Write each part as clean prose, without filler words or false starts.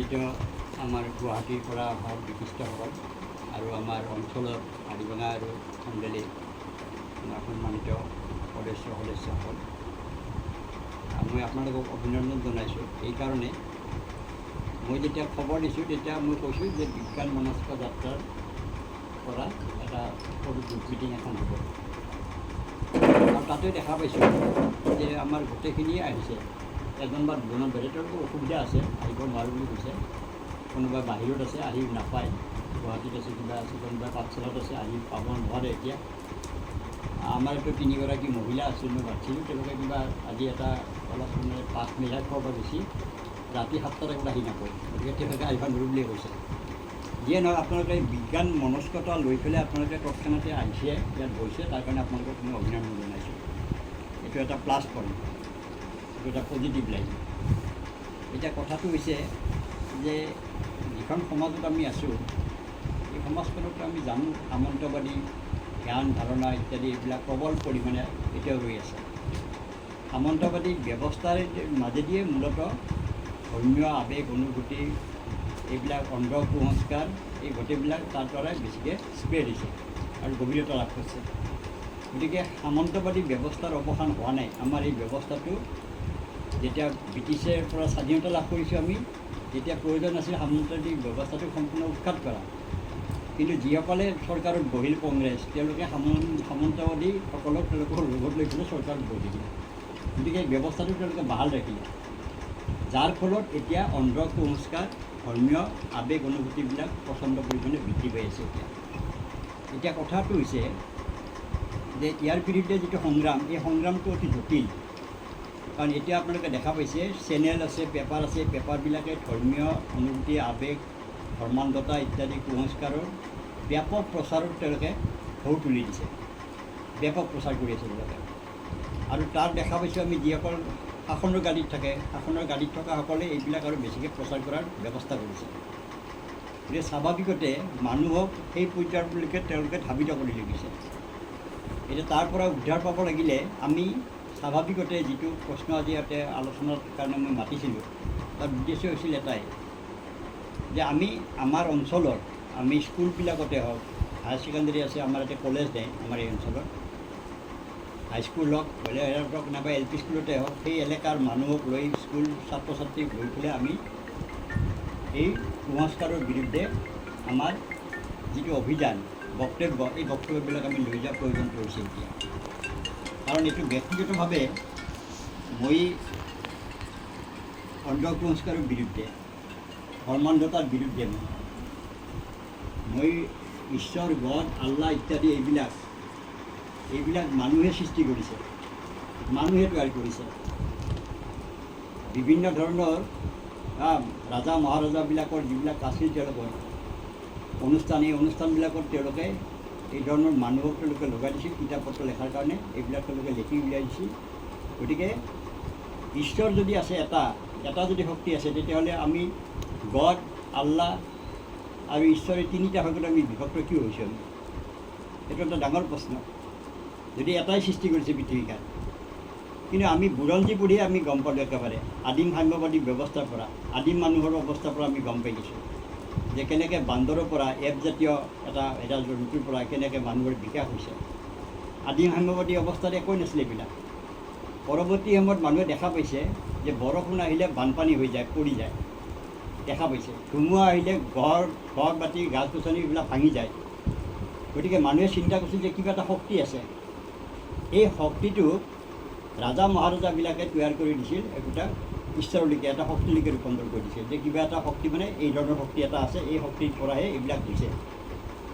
সন্মানিত আমাৰ গুৱাহাটীৰ পৰা অহা বিশিষ্টসকল আৰু আমাৰ অঞ্চলৰ হাৰিভঙা আৰু চন্দেলি আমাৰ সন্মানিত সদস্যসকল, মই আপোনালোকক অভিনন্দন জনাইছোঁ। এইকাৰণে মই যেতিয়া খবৰ দিছোঁ তেতিয়া মই কৈছোঁ যে বিজ্ঞান মনস্ক যাত্ৰাৰ পৰা এটা সৰু গ্ৰুপ মিটিং এখন হ'ব, আৰু তাতে দেখা পাইছোঁ যে আমাৰ গোটেইখিনিয়ে আহিছে। এজন বা দুজনৰ বেলেগৰ অসুবিধা আছে, আহিব নোৱাৰোঁ বুলি কৈছে। কোনোবা বাহিৰত আছে, আহি নাপায়, গুৱাহাটীত আছে, কিবা আছে, কোনোবা পাঠশালাত আছে, আহি পাব নোৱাৰে। এতিয়া আমাৰ এইটো তিনিগৰাকী মহিলা আছিল, মই ভাবিছিলোঁ তেওঁলোকে কিবা আজি এটা অলপ মানে পাঠ মিলাই খোৱাব বেছি ৰাতি 7টাত একো আহি নাপায়, গতিকে তেওঁলোকে আহিব নোৱাৰোঁ বুলিয়ে কৈছে। যিয়ে নহওক, আপোনালোকে বিজ্ঞান মনস্কতা লৈ পেলাই আপোনালোকে তৎক্ষণাতে আহিছে, ইয়াত গৈছে, তাৰ কাৰণে আপোনালোকক মই অভিনন্দন জনাইছোঁ। এইটো এটা প্লাছ পইণ্ট, এইটো এটা পজিটিভ লাইন। এতিয়া কথাটো হৈছে যে যিখন সমাজত আমি আছোঁ, এই সমাজখনত আমি জানো সামন্তবাদী জ্ঞান ধাৰণা ইত্যাদি এইবিলাক প্ৰবল পৰিমাণে এতিয়াও ৰৈ আছে। সামন্তবাদী ব্যৱস্থাৰ মাজেদিয়ে মূলতঃ ধৰ্মীয় আৱেগ অনুভূতি এইবিলাক অন্ধ কুসংস্কাৰ এই গোটেইবিলাক তাৰ দ্বাৰাই বেছিকৈ স্প্ৰেড হৈছে আৰু গভীৰতা লাভ কৰিছে। গতিকে সামন্তবাদী ব্যৱস্থাৰ অৱসান হোৱা নাই। আমাৰ এই ব্যৱস্থাটো যেতিয়া ব্ৰিটিছৰ পৰা স্বাধীনতা লাভ কৰিছোঁ আমি, তেতিয়া প্ৰয়োজন আছিল সামন্তবাদী ব্যৱস্থাটো সম্পূৰ্ণ উৎখাত কৰা। কিন্তু যিসকলে চৰকাৰত বহিল কংগ্ৰেছ, তেওঁলোকে সামন্তবাদীসকলক তেওঁলোকৰ লগত লৈ পেলাই চৰকাৰত বহি দিলে। গতিকে এই ব্যৱস্থাটো তেওঁলোকে বাহাল ৰাখিলে, যাৰ ফলত এতিয়া অন্ধ কুসংস্কাৰ ধৰ্মীয় আৱেগ অনুভূতিবিলাক প্ৰচণ্ড পৰিমাণে বৃদ্ধি পাই আছে। এতিয়া কথাটো হৈছে যে ইয়াৰ বিৰুদ্ধে যিটো সংগ্ৰাম, এই সংগ্ৰামটো অতি জটিল। কাৰণ এতিয়া আপোনালোকে দেখা পাইছে চেনেল আছে, পেপাৰ আছে, পেপাৰবিলাকে ধৰ্মীয় অনুভূতি আৱেগ ধৰ্মান্ধতা ইত্যাদি কুসংস্কাৰৰ ব্যাপক প্ৰচাৰত তেওঁলোকে ঢৌ তুলি দিছে, ব্যাপক প্ৰচাৰ কৰি আছে তেওঁলোকে। আৰু তাত দেখা পাইছোঁ আমি যিসকল শাসনৰ গাড়ীত থাকে, শাসনৰ গাড়ীত থকাসকলে এইবিলাক আৰু বেছিকৈ প্ৰচাৰ কৰাৰ ব্যৱস্থা কৰিছে। গতিকে স্বাভাৱিকতে মানুহক সেই পৰ্যায়লৈকে তেওঁলোকে ধাবিত কৰি লৈ গৈছে। এতিয়া তাৰ পৰা উদ্ধাৰ পাব লাগিলে আমি স্বাভাৱিকতে যিটো প্ৰশ্ন আজি ইয়াতে আলোচনাৰ কাৰণে মই মাতিছিলোঁ, তাৰ উদ্দেশ্য হৈছিল এটাই যে আমি আমাৰ অঞ্চলৰ আমি স্কুলবিলাকতে হওক, হায়াৰ ছেকেণ্ডেৰী আছে, আমাৰ ইয়াতে কলেজ নাই, আমাৰ এই অঞ্চলত হাইস্কুল হওক, হওক নাইবা LP স্কুলতে হওক, সেই এলেকাৰ মানুহক লৈ স্কুল ছাত্ৰ ছাত্ৰীক লৈ পেলাই আমি এই কুসংস্কাৰৰ বিৰুদ্ধে আমাৰ যিটো অভিযান বক্তব্য, এই বক্তব্যবিলাক আমি লৈ যোৱাৰ প্ৰয়োজন পৰিছে এতিয়া। কাৰণ এইটো ব্যক্তিগতভাৱে মই অন্ধ কুসংস্কাৰৰ বিৰুদ্ধে, ধৰ্মান্ধতাৰ বিৰুদ্ধে, মই ঈশ্বৰ, গড, আল্লাহ ইত্যাদি এইবিলাক মানুহে সৃষ্টি কৰিছে, মানুহে তৈয়াৰ কৰিছে। বিভিন্ন ধৰণৰ ৰাজা মহাৰজাবিলাকৰ যিবিলাক আছিল তেওঁলোকৰ অনুষ্ঠান, এই অনুষ্ঠানবিলাকত তেওঁলোকে এই ধৰণৰ মানুহক তেওঁলোকে লগাই দিছিল কিতাপ পত্ৰ লেখাৰ কাৰণে, এইবিলাক তেওঁলোকে লিখি উলিয়াই দিছিল। গতিকে ঈশ্বৰ যদি আছে, এটা যদি শক্তি আছে, তেতিয়াহ'লে আমি গড, আল্লাহ আৰু ঈশ্বৰে তিনিটা ভাগত আমি বিভক্ত কিয় হৈছোঁ? আমি এইটো এটা ডাঙৰ প্ৰশ্ন। যদি এটাই সৃষ্টি কৰিছে পৃথিৱীখন, কিন্তু আমি বুৰঞ্জী পঢ়িয়ে আমি গম পালোঁ একেবাৰে আদিম সাম্যবাদী ব্যৱস্থাৰ পৰা, আদিম মানুহৰ অৱস্থাৰ পৰা আমি গম পাই গৈছোঁ যে কেনেকৈ বান্দৰৰ পৰা এপজাতীয় এটা জন্তুৰ পৰা কেনেকৈ মানুহৰ বিকাশ হৈছে। আদিম সাম্যবাদী অৱস্থাত একোৱেই নাছিলে এইবিলাক। পৰৱৰ্তী সময়ত মানুহে দেখা পাইছে যে বৰষুণ আহিলে বানপানী হৈ যায়, পৰি যায়, দেখা পাইছে। ধুমুহা আহিলে ঘৰ বাতি গাছ গছনি এইবিলাক ভাঙি যায়। গতিকে মানুহে চিন্তা কৰিছিল যে কিবা এটা শক্তি আছে, এই শক্তিটো ৰাজা মহাৰজাবিলাকে তৈয়াৰ কৰি দিছিল, একোটা ঈশ্বৰলৈকে, এটা শক্তিলৈকে ৰূপান্তৰ কৰি দিছিল যে কিবা এটা শক্তি, মানে এই ধৰণৰ শক্তি এটা আছে, এই শক্তিৰ পৰাহে এইবিলাক হৈছে।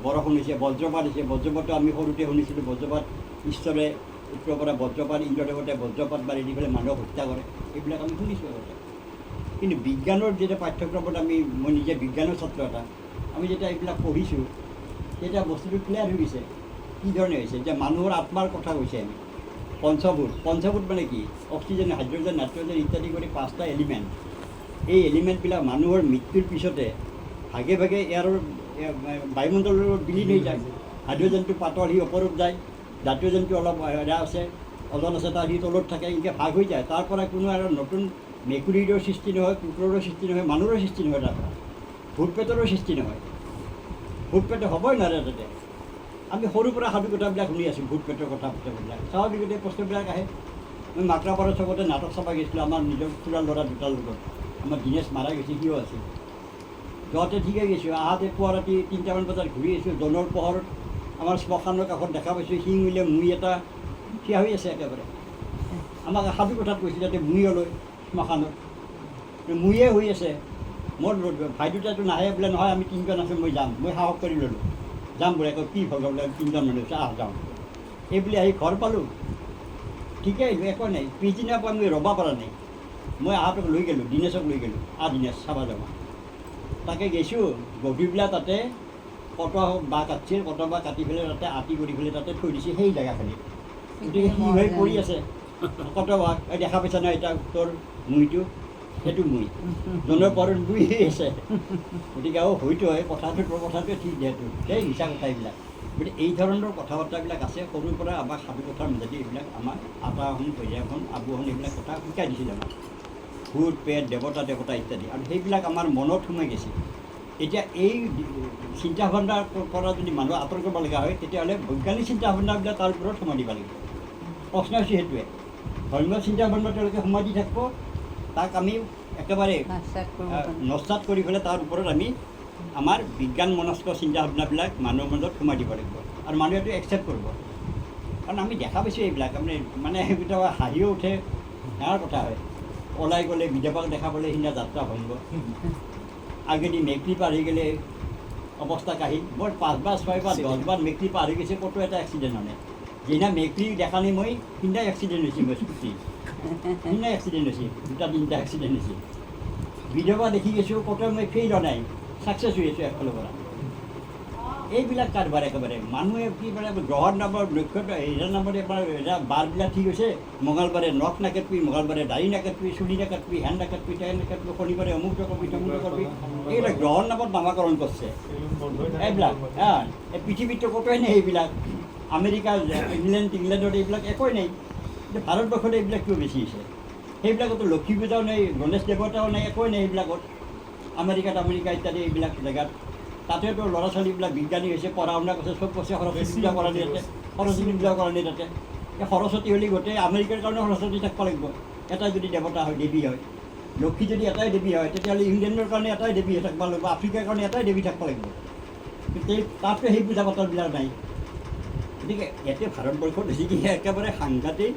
বৰষুণ হৈছে, বজ্ৰপাত হৈছে, বজ্ৰপাতটো আমি সৰুতে শুনিছিলোঁ, বজ্ৰপাত ঈশ্বৰে উত্তৰৰ পৰা বজ্ৰপাত, ইন্দ্ৰদেৱতে বজ্ৰপাত মাৰি দি পেলাই মানুহক হত্যা কৰে, এইবিলাক আমি শুনিছোঁ আগতে। কিন্তু বিজ্ঞানৰ যেতিয়া পাঠ্যক্ৰমত মই নিজে বিজ্ঞানৰ ছাত্ৰ এটা, আমি যেতিয়া এইবিলাক পঢ়িছোঁ তেতিয়া বস্তুটো ক্লিয়াৰ হৈ গৈছে কি ধৰণে হৈছে। যে মানুহৰ আত্মাৰ কথা কৈছে আমি। পঞ্চভূত মানে কি? অক্সিজেন, হাইড্ৰজেন, নাইট্ৰজেন ইত্যাদি কৰি 5টা এলিমেণ্ট। এই এলিমেণ্টবিলাক মানুহৰ মৃত্যুৰ পিছতে ভাগে ভাগে ইয়াৰ বায়ুমণ্ডলৰ বিলীন হৈ যায়। হাইড্ৰজেনটো পাতল, সি ওপৰত যায়, নাইট্ৰজেনটো অলপ আছে, ওজন আছে, তাৰ সি তলত থাকে, এনেকৈ ভাগ হৈ যায়। তাৰ পৰা কোনো আৰু নতুন মেকুৰীৰো সৃষ্টি নহয়, কুকুৰৰো সৃষ্টি নহয়, মানুহৰো সৃষ্টি নহয়, তাৰ পৰা ভূত পেটৰো সৃষ্টি নহয়। ভূত পেট হ'বই নোৱাৰে তাতে। আমি সৰুৰ পৰা সাধু কথাবিলাক শুনি আছোঁ, ভূত পেটৰ কথা বতৰাবিলাক স্বাভাৱিকতে প্ৰশ্নবিলাক আহে। মই মাকৰাপাৰত চবতে নাটক চাব গৈছিলোঁ আমাৰ নিজৰ খুৰাৰ ল'ৰা দুটাৰ লগত। আমাৰ দিনেশ মাৰা গৈছে, সিও আছিল। যোৱাতে ঠিকে গৈছোঁ, আহাতে পুৱা ৰাতি 3টামান বজাত ঘূৰি আহিছোঁ। জনৰ পোহৰত আমাৰ শ্মশানৰ কাষত দেখা পাইছোঁ শিং মিলে মুই এটা থিয় হৈ আছে একেবাৰে। আমাক সাধু কথাত কৈছিল যাতে মুইলৈ শ্মশানত মুয়ে হৈ আছে। মোৰ ভাই দুটাটো নাহে বোলে, নহয় আমি 3জন আছোঁ, মই যাম। মই সাহস কৰি ল'লোঁ, যাম বোলে। আকৌ কি ভগৱান বোলে 3জন মানুহ আছে, আহ যাওঁ। এই বুলি আহি ঘৰ পালোঁ, ঠিকে আহিলোঁ, একো নাই। পিছদিনাৰ পৰা মই ৰ'ব পৰা নাই। মই আহাতক লৈ গ'লোঁ, দিনেশক লৈ গ'লোঁ, দিনেশ চাব যাবা। তাকে গৈছোঁ, গধূলিবিলাক তাতে কটা বাঁহ কাটিছিল, কটা বাঁহ কাটি পেলাই তাতে আঁতি কৰি পেলাই তাতে থৈ দিছে সেই জেগাখিনিত। গতিকে সি হৈ পৰি আছে কটা বাঁহ, দেখা পাইছা নহয় এতিয়া তোৰ মুইটো, সেইটো মুই জনৰ পৰত মুই আছে। গতিকে হয়তো হয় কথাটোৱে ঠিক যিহেতু সেই মিছা কথা এইবিলাক। গতিকে এই ধৰণৰ কথা বাৰ্তাবিলাক আছে। সৰুৰ পৰা আমাক সাধু কথাৰ মাজেদি এইবিলাক আমাৰ আটাখন, ভৈয়াখন, আবুখন এইবিলাক কথা শিকাই দিছিল আমাক। ভূত পেট, দেৱতা ইত্যাদি। আৰু সেইবিলাক আমাৰ মনত সোমাই গৈছে। এতিয়া এই চিন্তা ভাৱনাৰ পৰা যদি মানুহ আঁতৰ কৰিব লগা হয়, তেতিয়াহ'লে বৈজ্ঞানিক চিন্তা ভাৱনাবিলাক তাৰ ওপৰত সোমাই দিব লাগিব। প্ৰশ্ন হৈছে সেইটোৱে, ধৰ্মীয় চিন্তা ভাৱনা তেওঁলোকে সোমাই দি থাকিব, তাক আমি একেবাৰে নস্যাৎ কৰি পেলাই তাৰ ওপৰত আমি আমাৰ বিজ্ঞান মনস্ক চিন্তা ভাৱনাবিলাক মানুহৰ মাজত সোমাই দিব লাগিব। আৰু মানুহে এইটো একচেপ্ট কৰিব। কাৰণ আমি দেখা পাইছোঁ এইবিলাক, মানে কেতিয়াবা হাঁহিও উঠে, ডাঙৰ কথা হয়। ওলাই গ'লে বিধৱাক দেখা পালে সিদিনা যাত্ৰা ভংগ, আগেদি মেকলি পাৰ হৈ গ'লে অৱস্থা কাঢ়ি। মোৰ 5 বাৰ 6 বাৰ 10 বাৰ মেকলি পাৰ হৈ গৈছে, ক'তো এটা এক্সিডেণ্ট হোৱা নাই। যিদিনা মেকলি দেখা নাই মই, সিদিনাই এক্সিডেণ্ট হৈছে মই স্কুটি, সিদিনাই এক্সিডেণ্ট হৈছে, 2-3টা এক্সিডেণ্ট হৈছে। বিধৱা দেখি গৈছোঁ, ক'তো মই ফেইল হোৱা নাই, ছাকচেছ হৈ আছোঁ একফালৰ পৰা। এইবিলাক কাৰবাৰ একেবাৰে মানুহে কি মানে গ্ৰহৰ নামৰ নক্ষত্ৰ হেৰিৰ নামত এবাৰ বাৰবিলাক ঠিক হৈছে। মঙলবাৰে নখ নাকাটবি, মঙলবাৰে দাড়ি নাকাটবি, চুলি নাকাটবি, হেন নাকাটবি, তেন নাকাটবি, শনিবাৰে অমুক নকৰবি, তমুক নকৰবি। এইবিলাক গ্ৰহৰ নামত নামাকৰণ কৰিছে এইবিলাক। এই পৃথিৱীততো ক'তোৱে নাই এইবিলাক। আমেৰিকা, ইংলেণ্ডত এইবিলাক একোৱেই নাই। ভাৰতবৰ্ষত এইবিলাক কিয় বেছি হৈছে? সেইবিলাকতো লক্ষী পূজাও নাই, গণেশ দেৱতাও নাই, একোৱেই নাই এইবিলাকত। আমেৰিকা ইত্যাদি এইবিলাক জেগাত তাতেতো ল'ৰা ছোৱালীবিলাক বিজ্ঞানী হৈছে, পঢ়া শুনা কৰিছে, চব কৈছে সৰস্বতী পূজা কৰা নাই তাতে, সৰস্বতী পূজা কৰা নাই তাতে। এই সৰস্বতী হ'লে গোটেই আমেৰিকাৰ কাৰণে সৰস্বতী থাকিব লাগিব, এটাই যদি দেৱতা হয়, দেৱী হয়। লক্ষী যদি এটাই দেৱী হয়, তেতিয়াহ'লে ইংলেণ্ডৰ কাৰণে এটাই দেৱী থাকিব লাগিব, আফ্ৰিকাৰ কাৰণে এটাই দেৱী থাকিব লাগিব। কিন্তু তাততো সেই পূজা পাতলবিলাক নাই। গতিকে ইয়াতে ভাৰতবৰ্ষত বেছিকৈ একেবাৰে সাংঘাতিক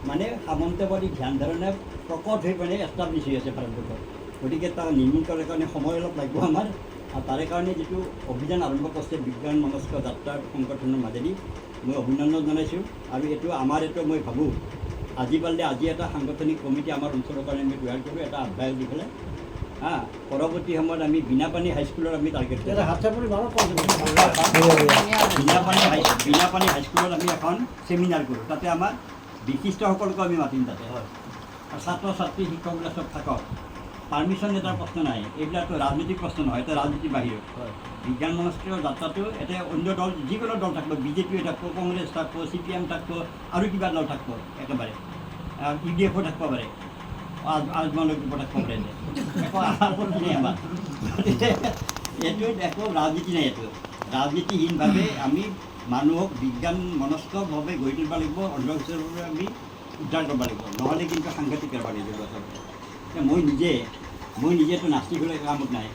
মানে সামন্তবাদী ধ্যান ধাৰণা প্ৰকট হৈ মানে এষ্টাব্লিছ হৈ আছে ভাৰতবৰ্ষত। গতিকে তাৰ নিৰ্মূল কৰাৰ কাৰণে সময় অলপ লাগিব আমাৰ। আৰু তাৰে কাৰণে যিটো অভিযান আৰম্ভ কৰিছে বিজ্ঞান মনস্ক যাত্ৰাৰ সংগঠনৰ মাজেদি, মই অভিনন্দন জনাইছোঁ। আৰু এইটো মই ভাবোঁ আজি এটা সাংগঠনিক কমিটি আমাৰ অঞ্চলৰ কাৰণে আমি তৈয়াৰ কৰোঁ, এটা আহ্বায়ক দি পেলাই। পৰৱৰ্তী সময়ত আমি বিনাপানী হাইস্কুলৰ আমি টাৰ্গেট কৰোঁ। বিনাপানী হাইস্কুলত আমি এখন চেমিনাৰ কৰোঁ, তাতে আমাৰ বিশিষ্টসকলকো আমি মাতিম তাতে। আৰু ছাত্ৰ ছাত্ৰী শিক্ষকবিলাক চব থাকক। পাৰ্মিশ্যন এটাৰ প্ৰশ্ন নাই, এইবিলাকতো ৰাজনীতিক প্ৰশ্ন নহয়, এটা ৰাজনীতিৰ বাহিৰত। বিজ্ঞান মনস্কৰ যাত্ৰাটো এটা অন্য দল, যিকোনো দল থাকিব, বিজেপিও থাকিব, কংগ্ৰেছ থাকিব, CPM থাকিব, আৰু কিবা দল থাকিব একেবাৰে, UDF থাকিব পাৰে, আজমল থাকিব পাৰে, একো আপত্তি নাই আমাৰ। গতিকে এইটো একো ৰাজনীতি নাই। এইটো ৰাজনীতিহীনভাৱে আমি মানুহক বিজ্ঞান মনস্কভাৱে গঢ়ি তুলিব লাগিব, অন্ধবিশ্বাসভাৱে আমি উদ্ধাৰ কৰিব লাগিব, নহ'লে কিন্তু সাংঘাতিক কাৰবাৰ লাগিব আচলতে। মই নিজেতো নাস্তিক হ'লে কামত নাই।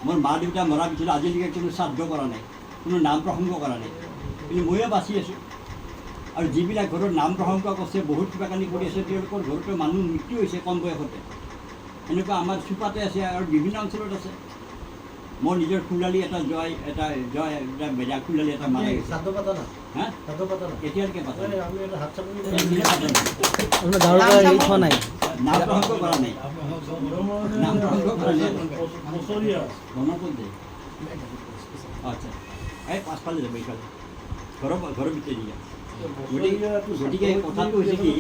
মোৰ মা দেউতা মৰাৰ পিছত আজিলৈকে কোনো শ্ৰাদ্ধ কৰা নাই, কোনো নাম প্ৰসংগ কৰা নাই, কিন্তু ময়ো বাচি আছোঁ। আৰু যিবিলাক ঘৰত নাম প্ৰসংগ কৰিছে, বহুত কিবা কানি কৰি আছে, তেওঁলোকৰ ঘৰতো মানুহ মৃত্যু হৈছে কম বয়সতে। এনেকুৱা আমাৰ চুপাতে আছে আৰু বিভিন্ন অঞ্চলত আছে। মোৰ নিজৰ খুলালি এটা বেজা খুলালি এটা মাৰা গৈছে। এতিয়ালৈকে পাতা নাই, নাম প্ৰসংগ কৰা নাই, নাম প্ৰসংগ কৰা নাই। আচ্ছা, এই পাছফালে যাব, এইফালে ঘৰৰ ভিতৰত দিয়া। গতিকে কথাটো হৈছে কি,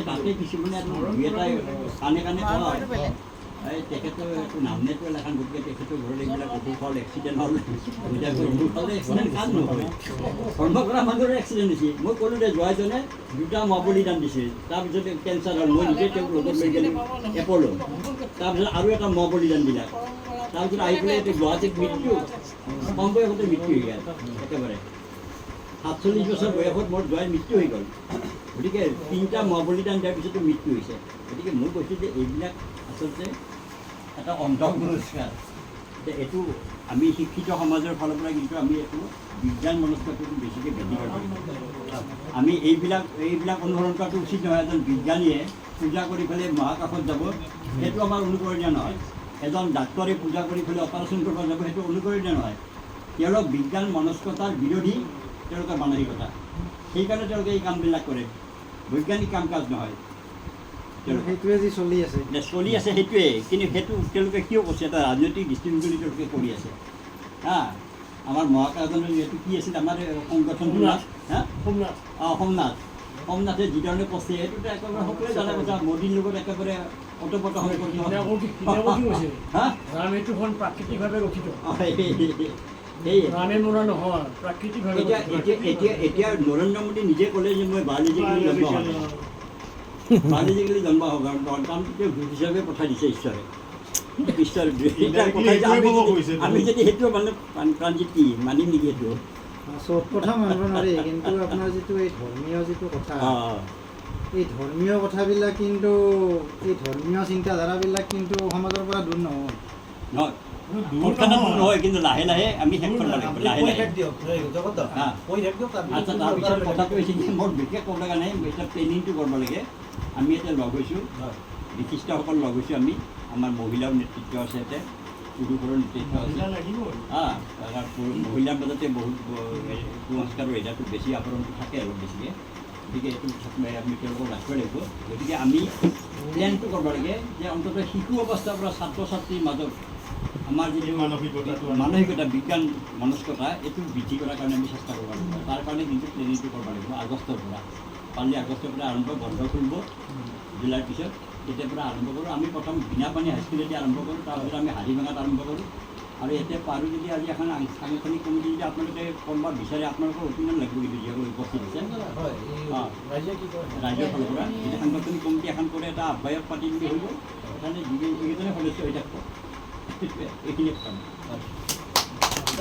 তাতে কিছুমানে দুই এটা কাণে কাণে কোৱা হয়, এই তেখেতৰ একো নাম নেতো এলাখান গতিকে তেখেতৰ ঘৰত এইবিলাক অসুখ হ'ল এক্সিডেণ্ট হ'ল অসুখ হ'লে এক্সিডেণ্ট কাজ নহয় কৰ্ম কৰা মানুহৰ এক্সিডেণ্ট হৈছে মই ক'লোঁ যে যোৱাজনে 2টা মহ বলিদান দিছিল তাৰপিছত কেঞ্চাৰ হ'ল মই নিজে তেওঁক লগত লৈ গ'লোঁ এপ'লো তাৰপিছত আৰু এটা মহ বলিদান দিলে তাৰপিছত আহি পেলাই এতিয়া গুৱাহাটীত মৃত্যু কম বয়সতে মৃত্যু হৈ গ'ল একেবাৰে 47 বছৰ বয়সত মোৰ জোৱাইৰ মৃত্যু হৈ গ'ল গতিকে 3টা মহ বলিদান দিয়াৰ পিছতো মৃত্যু হৈছে গতিকে মই কৈছোঁ যে এইবিলাক আচলতে এটা অন্ধপুৰস্কাৰ যে এইটো আমি শিক্ষিত সমাজৰ ফালৰ পৰা কিন্তু আমি এইটো বিজ্ঞান মনস্কতাটো বেছিকৈ বৃদ্ধি কৰিব লাগিব আমি এইবিলাক অনুসৰণ কৰাটো উচিত নহয় এজন বিজ্ঞানীয়ে পূজা কৰি পেলাই মহাকাশত যাব সেইটো আমাৰ অনুকৰণীয় নহয় এজন ডাক্তৰে পূজা কৰি পেলাই অপাৰেশ্যন কৰিব যাব সেইটো অনুকৰণীয় নহয় তেওঁলোক বিজ্ঞান মনস্কতাৰ বিৰোধী তেওঁলোকৰ মানসিকতা সেইকাৰণে তেওঁলোকে এই কামবিলাক কৰে বৈজ্ঞানিক কাম কাজ নহয় সেইটোৱে যি চলি আছে সেইটোৱে কিন্তু সেইটো তেওঁলোকে কিয় কৈছে এটা ৰাজনৈতিক দৃষ্টিভংগী তেওঁলোকে কৰি আছে হা আমাৰ মহাকাশজনৰ যিহেতু কি আছিল আমাৰ সংগঠনটো হা সোমনাথে যিধৰণে কৈছে সেইটোতো একেবাৰে সকলোৱে জনা কথা মোদীৰ লগত একেবাৰে ওতপ্ৰোত হৈ প্ৰাকৃতিকভাৱে গঠিত এতিয়া নৰেন্দ্ৰ মোদী নিজে ক'লে যে মই বায়'লজিকেলি জন্ম হ'ব সন্তানটোকে ভোট হিচাপে পঠাই দিছে ঈশ্বৰে আমি যদি সেইটো মানে প্ৰাণজিত কি মানিম নেকি সেইটো চব কথা মানিব নোৱাৰি কিন্তু আপোনাৰ যিটো এই ধৰ্মীয় যিটো কথা এই ধৰ্মীয় কথাবিলাক কিন্তু এই ধৰ্মীয় চিন্তাধাৰাবিলাক কিন্তু সমাজৰ পৰা দূৰ নহয় নহয় কিন্তু লাহে লাহে আমি শেষ কৰিব লাগিব লাহে লাহে আচ্ছা তাৰপিছত কথাটো হৈছে কি মোৰ বিশেষ ক'ব লগা নাই এতিয়া ট্ৰেইনিংটো কৰিব লাগে আমি এতিয়া লগ হৈছোঁ বিশিষ্টসকল লগ হৈছোঁ আমি আমাৰ মহিলাৰ নেতৃত্ব আছে ইয়াতে পুৰুষৰো নেতৃত্ব আছে মহিলাৰ মাজতে বহুত কুসংস্কাৰৰ এৰিয়াটো বেছি আৱৰণটো থাকে আৰু বেছিকৈ গতিকে এইটো আমি তেওঁলোকক ৰাখিব লাগিব গতিকে আমি প্লেনটো কৰিব লাগে যে অন্ততঃ শিশু অৱস্থাৰ পৰা ছাত্ৰ ছাত্ৰীৰ মাজত আমাৰ যিটো মানসিকতা বিজ্ঞান মনস্কতা এইটো বৃদ্ধি কৰাৰ কাৰণে আমি চেষ্টা কৰিব লাগিব তাৰ কাৰণে কিন্তু ট্ৰেইনিংটো কৰিব লাগিব আগষ্টৰ পৰা পাৰিলে আগষ্টৰ পৰা আৰম্ভ বন্ধ কৰিব জুলাইৰ পিছত তেতিয়াৰ পৰা আৰম্ভ কৰোঁ আমি প্ৰথম বীণাপানী হাইস্কুলেদি আৰম্ভ কৰোঁ তাৰপিছত আমি হাৰিভাঙাত আৰম্ভ কৰোঁ আৰু এতিয়া পাৰোঁ যদি আজি এখন সাংগঠনিক কমিটি যদি আপোনালোকে কোনোবা বিচাৰে আপোনালোকৰ অপিনিয়ন লাগিব কিন্তু যিসকল উপস্থিত আছে ৰাইজৰ ফালৰ পৰা যদি সাংগঠনিক কমিটি এখন কৰে এটা আহ্বায়ক পাতি যদি হৈ গ'ল সেইকাৰণে যিকেইজনে সদস্য হৈ থাকিব এইখিনিয়ে কাম